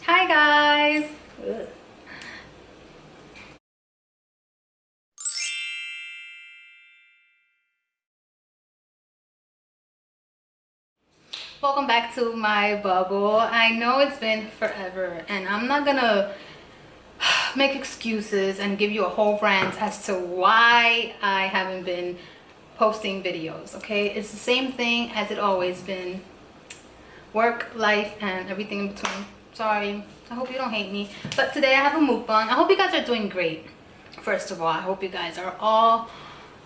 Hi guys. Ugh. Welcome back to my bubble. I know it's been forever and I'm not gonna make excuses and give you a whole rant as to why I haven't been posting videos. Okay, it's the same thing as it always been: work, life, and everything in between. Sorry, I hope you don't hate me, but today I have a mukbang. I hope you guys are doing great. First of all, I hope you guys are all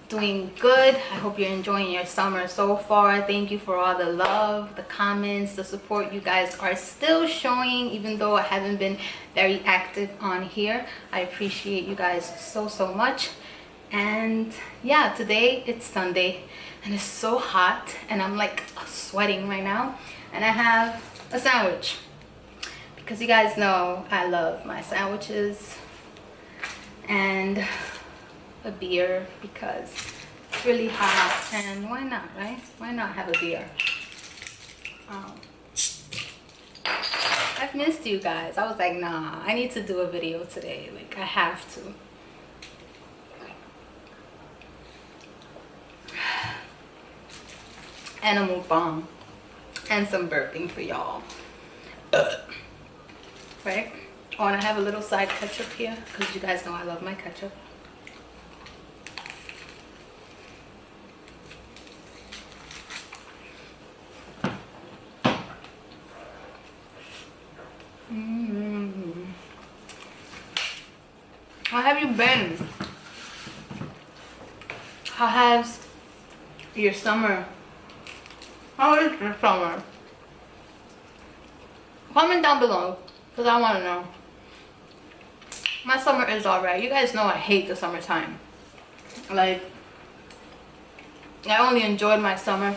doing good. I hope you're enjoying your summer so far. Thank you for all the love, the comments, the support you guys are still showing, even though I haven't been very active on here. I appreciate you guys so much. And yeah, today it's Sunday and it's so hot and I'm like sweating right now, and I have a sandwich because you guys know I love my sandwiches, and a beer because it's really hot, and why not, right? Why not have a beer? I've missed you guys. I was like, nah, I need to do a video today. Like, I have to. And a mukbang and some burping for y'all. Right? Oh, and I have a little side ketchup here because you guys know I love my ketchup. How have you been? How has your summer? How is your summer? Comment down below because I want to know. My summer is alright. You guys know I hate the summertime. Like, I only enjoyed my summer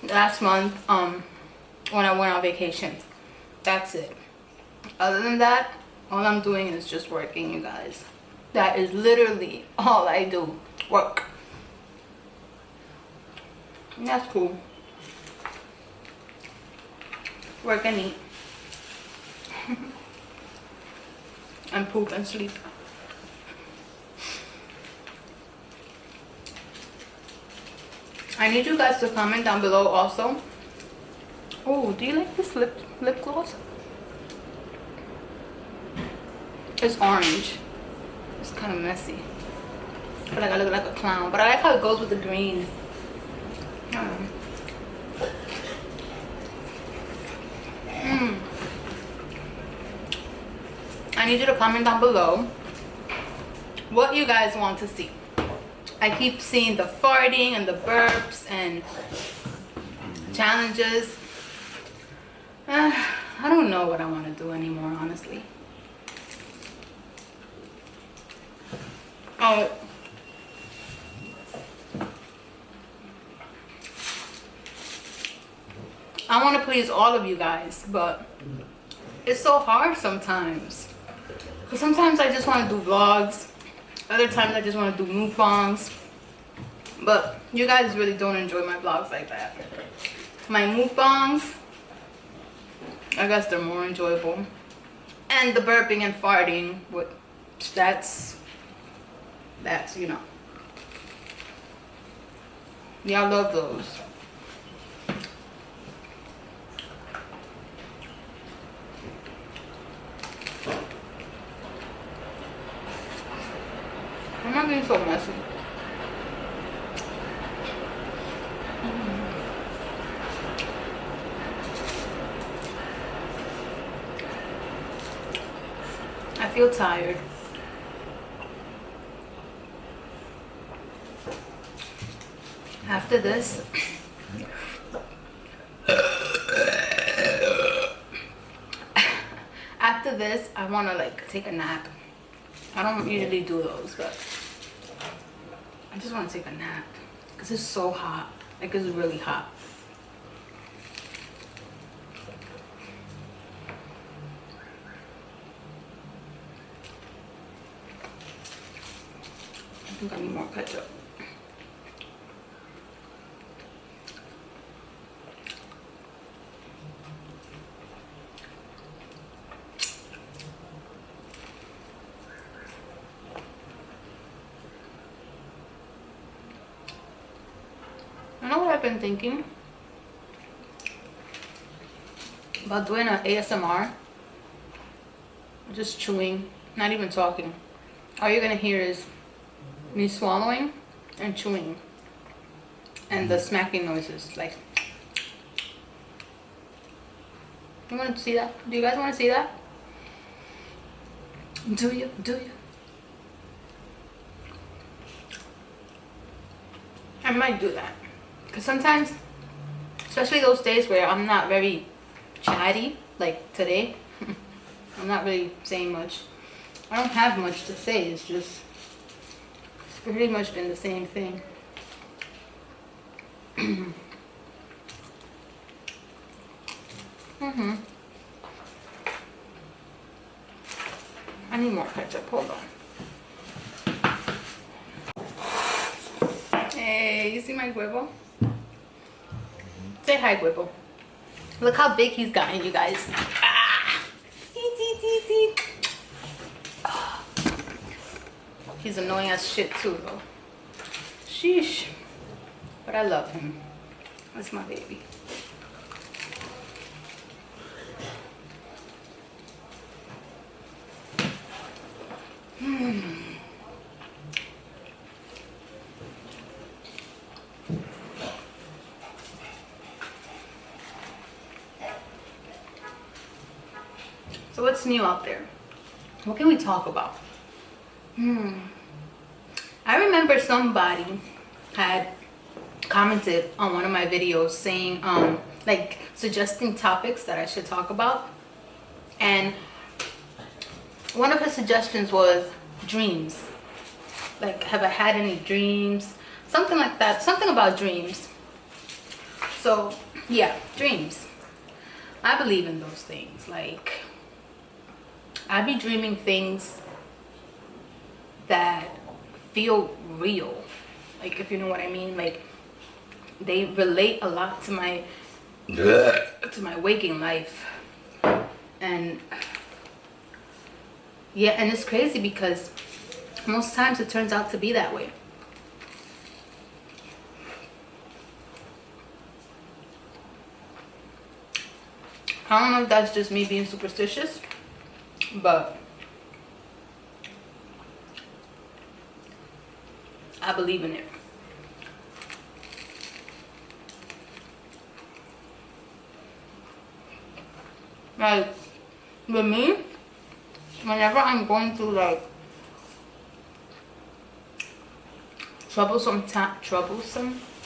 last month when I went on vacation. That's it. Other than that, all I'm doing is just working, you guys. That is literally all I do. Work. And that's cool. Work and eat. And poop and sleep. I need you guys to comment down below also. Oh, do you like this lip gloss? It's orange. It's kind of messy. I feel like I look like a clown, but I like how it goes with the green. I need you to comment down below what you guys want to see. I keep seeing the farting and the burps and challenges. I don't know what I want to do anymore, honestly. Oh, I want to please all of you guys, but it's so hard sometimes. Because sometimes I just want to do vlogs. Other times I just want to do mukbangs. But you guys really don't enjoy my vlogs like that. My mukbangs, I guess they're more enjoyable. And the burping and farting, that's, you know. Y'all love those. I'm not being so messy. I feel tired. After this, I want to like take a nap. I don't usually do those, but I just want to take a nap because it's so hot. Like, it's really hot. I think I need more ketchup. I've been thinking about doing an ASMR, just chewing, not even talking. All you're gonna hear is me swallowing and chewing and the smacking noises. Like, you want to see that? Do you guys want to see that? Do you? I might do that because sometimes, especially those days where I'm not very chatty, like today, I'm not really saying much. I don't have much to say. It's pretty much been the same thing. I need more ketchup. Hold on. Hey, you see my huevo? Say hi, huevo. Look how big he's gotten, you guys. Ah! Oh. He's annoying as shit too, though. Sheesh. But I love him. That's my baby. So what's new out there? What can we talk about? I remember somebody had commented on one of my videos saying like suggesting topics that I should talk about, and one of his suggestions was dreams. Like, have I had any dreams? Something like that. Something about dreams. So yeah, dreams. I believe in those things. Like, I be dreaming things that feel real, like, if you know what I mean. Like, they relate a lot to my waking life. And yeah, and it's crazy because most times it turns out to be that way. I don't know if that's just me being superstitious, but I believe in it. Like, with me, whenever I'm going through like troublesome,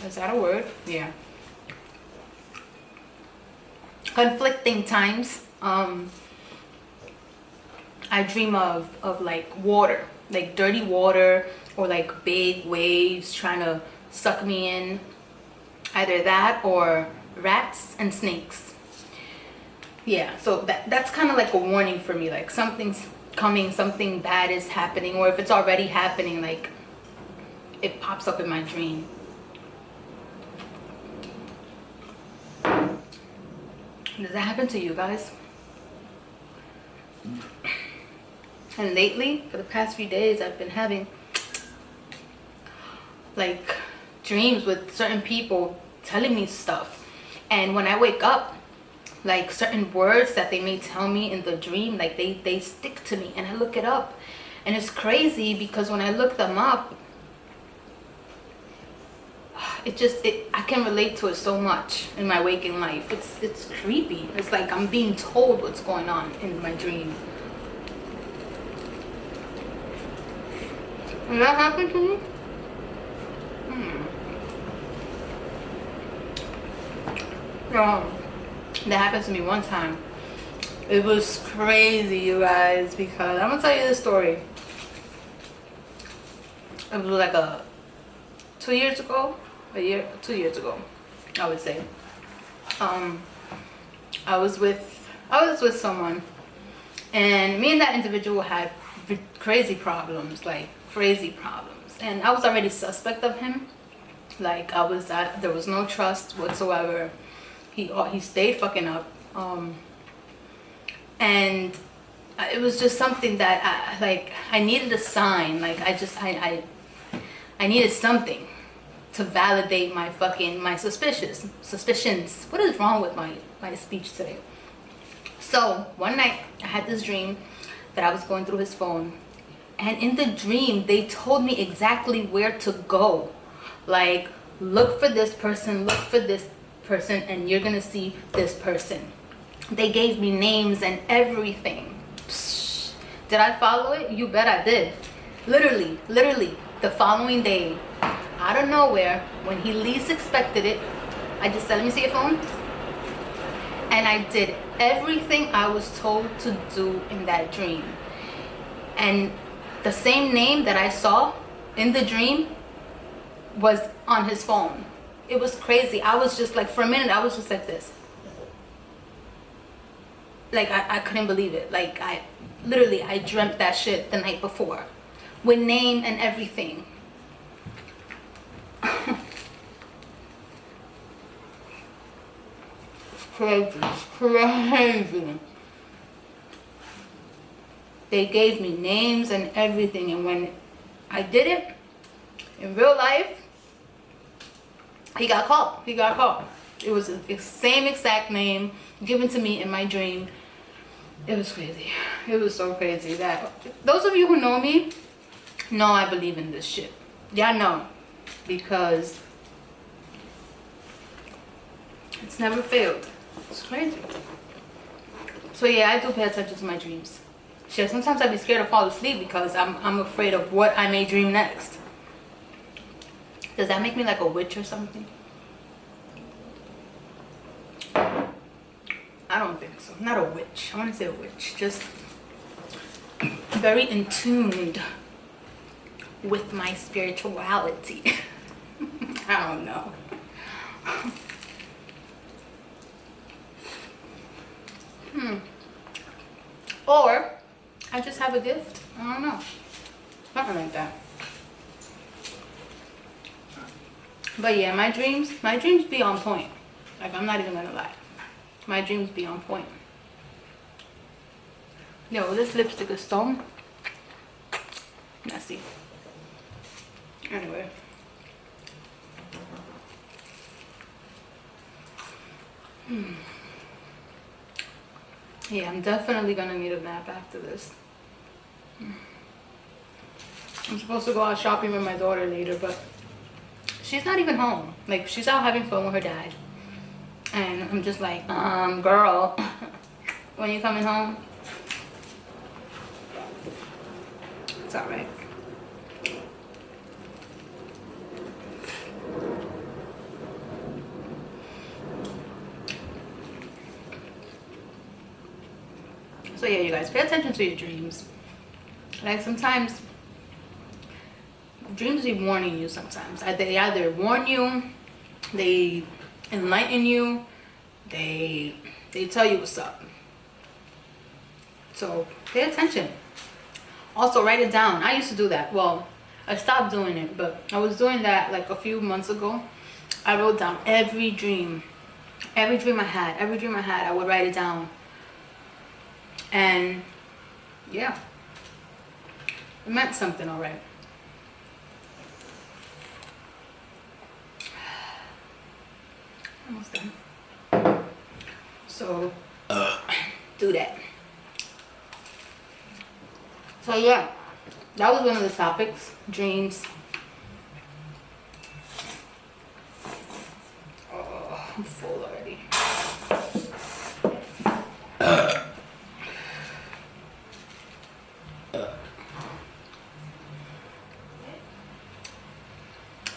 is that a word? Yeah. Conflicting times, I dream of like water, like dirty water, or like big waves trying to suck me in. Either that or rats and snakes. Yeah, so that's kind of like a warning for me, like something's coming, something bad is happening, or if it's already happening, like it pops up in my dream. Does that happen to you guys? And lately, for the past few days, I've been having like dreams with certain people telling me stuff, and when I wake up, like certain words that they may tell me in the dream, like they stick to me, and I look it up, and it's crazy because when I look them up, I can relate to it so much in my waking life. It's creepy. It's like I'm being told what's going on in my dream. Has that happened to you? That happened to me one time. It was crazy, you guys, because I'm gonna tell you this story. It was like 2 years ago, 2 years ago, I would say. I was with someone, and me and that individual had crazy problems, and I was already suspect of him. Like, there was no trust whatsoever. He stayed fucking up, and it was just something that I needed a sign. Like, I needed something to validate my suspicions. What is wrong with my speech today? So one night I had this dream that I was going through his phone, and in the dream they told me exactly where to go. Like, look for this person, look for this person, and you're gonna see this person. They gave me names and everything. Psh, did I follow it? You bet I did. Literally the following day, out of nowhere, when he least expected it, I just said, let me see your phone. And I did everything I was told to do in that dream. And the same name that I saw in the dream was on his phone. It was crazy. I was just like, for a minute, I was just like this. Like, I couldn't believe it. Like, I dreamt that shit the night before, with name and everything. Crazy. They gave me names and everything, and when I did it in real life, he got caught. It was the same exact name given to me in my dream. It was crazy. It was so crazy that those of you who know me know I believe in this shit. Y'all know, because it's never failed. It's crazy. So yeah, I do pay attention to my dreams. Shit, sometimes I'd be scared to fall asleep because I'm afraid of what I may dream next. Does that make me like a witch or something? I don't think so. Not a witch. I want to say a witch. Just very in tuned with my spirituality. I don't know. Or I just have a gift. I don't know. Something like that. But yeah, my dreams be on point. Like, I'm not even gonna lie. My dreams be on point. Yo, this lipstick is so messy. Anyway. Yeah, I'm definitely gonna need a nap after this. I'm supposed to go out shopping with my daughter later, but she's not even home. Like, she's out having fun with her dad. And I'm just like, girl, when you coming home? It's alright. So yeah, you guys, pay attention to your dreams. Like, sometimes dreams be warning you sometimes. They either warn you, they enlighten you, they tell you what's up. So pay attention. Also, write it down. I used to do that. Well, I stopped doing it, but I was doing that like a few months ago. I wrote down every dream I had, I would write it down. And yeah, it meant something, all right. Almost done. So do that. So yeah, that was one of the topics, dreams. Oh, I'm full already.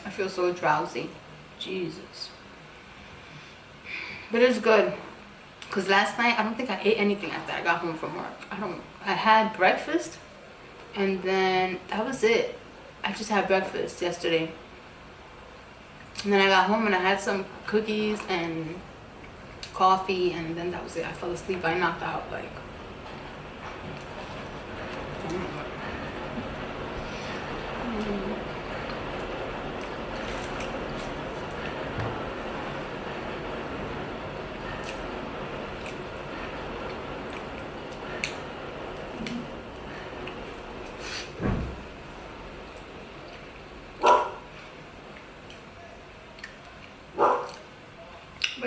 I feel so drowsy. Jesus. But it's good, because last night I don't think I ate anything after I got home from work. I had breakfast, and then that was it. I just had breakfast yesterday, and then I got home and I had some cookies and coffee, and then that was it. I fell asleep. I knocked out like, I don't know.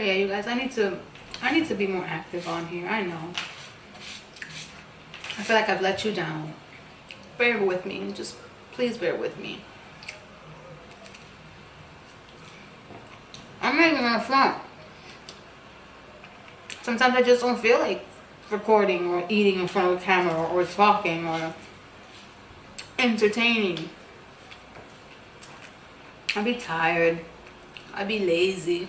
But yeah, you guys, I need to be more active on here. I know. I feel like I've let you down. Bear with me. Just please bear with me. I'm not even gonna front. Sometimes I just don't feel like recording or eating in front of a camera or talking or entertaining. I'd be tired. I'd be lazy.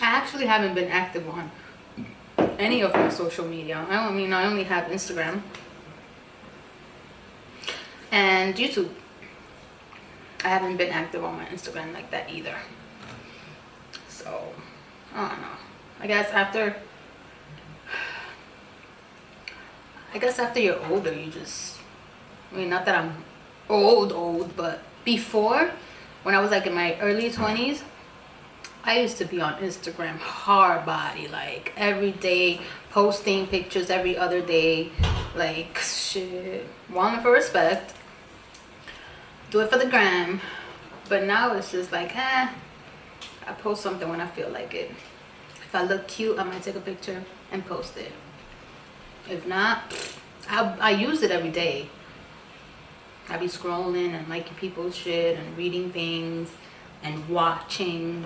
I actually haven't been active on any of my social media. I only have Instagram and YouTube. I haven't been active on my Instagram like that either. So, I don't know. I guess after you're older, you just, not that I'm old, but before, when I was like in my early 20s, I used to be on Instagram hard body, like every day, posting pictures every other day, like shit, wanting for respect, do it for the gram. But now it's just like, I post something when I feel like it. If I look cute, I might take a picture and post it. If not, I use it every day. I be scrolling and liking people's shit and reading things and watching.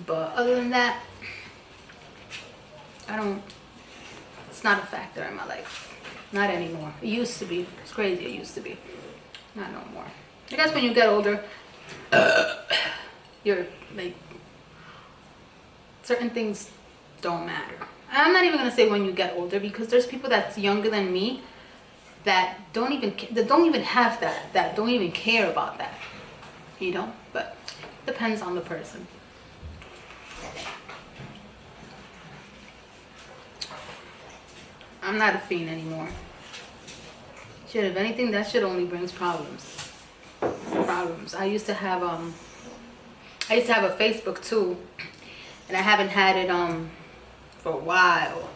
But other than that, it's not a factor in my life. Not anymore. It used to be. It's crazy. It used to be. Not no more. I guess when you get older, you're like, certain things don't matter. I'm not even going to say when you get older, because there's people that's younger than me that don't even have that don't even care about that, but it depends on the person. I'm not a fiend anymore. Shit, if anything, that shit only brings problems. I used to have a Facebook too, and I haven't had it for a while.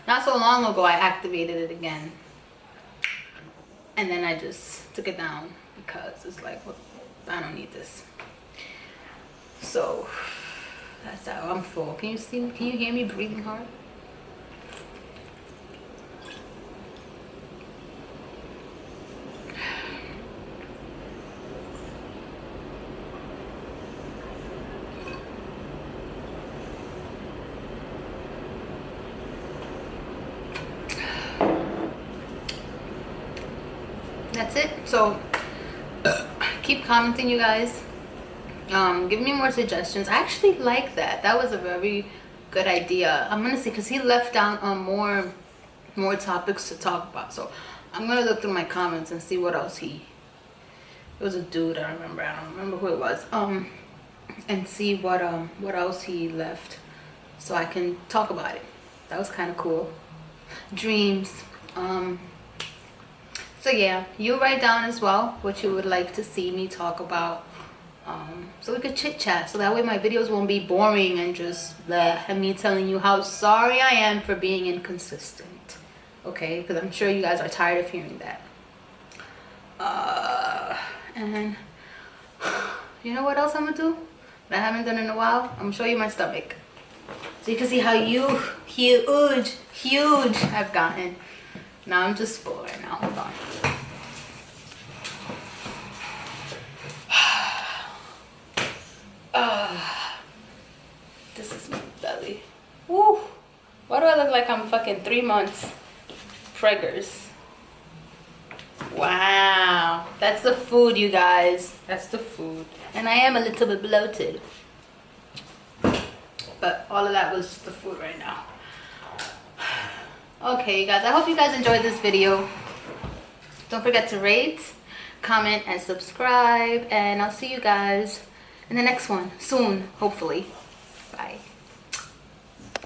Not so long ago, I activated it again, and then I just took it down because it's like, well, I don't need this. So that's how I'm full. Can you hear me breathing hard? That's it. So keep commenting, you guys. Give me more suggestions. I actually like that. That was a very good idea. I'm gonna see, because he left down more topics to talk about. So I'm gonna look through my comments and see what else it was a dude, I don't remember who it was, and see what else he left, so I can talk about it. That was kind of cool. Dreams. So yeah, you write down as well what you would like to see me talk about, so we could chit chat, so that way my videos won't be boring and just and me telling you how sorry I am for being inconsistent. Okay, because I'm sure you guys are tired of hearing that. And you know what else I'm gonna do that I haven't done in a while? I'm gonna show you my stomach, so you can see how huge I've gotten. Now I'm just full right now. Hold on. This is my belly. Woo! Why do I look like I'm fucking 3 months preggers? Wow, that's the food, you guys. That's the food. And I am a little bit bloated, but all of that was the food right now. Okay, you guys, I hope you guys enjoyed this video. Don't forget to rate, comment, and subscribe, and I'll see you guys in the next one soon, hopefully. Bye.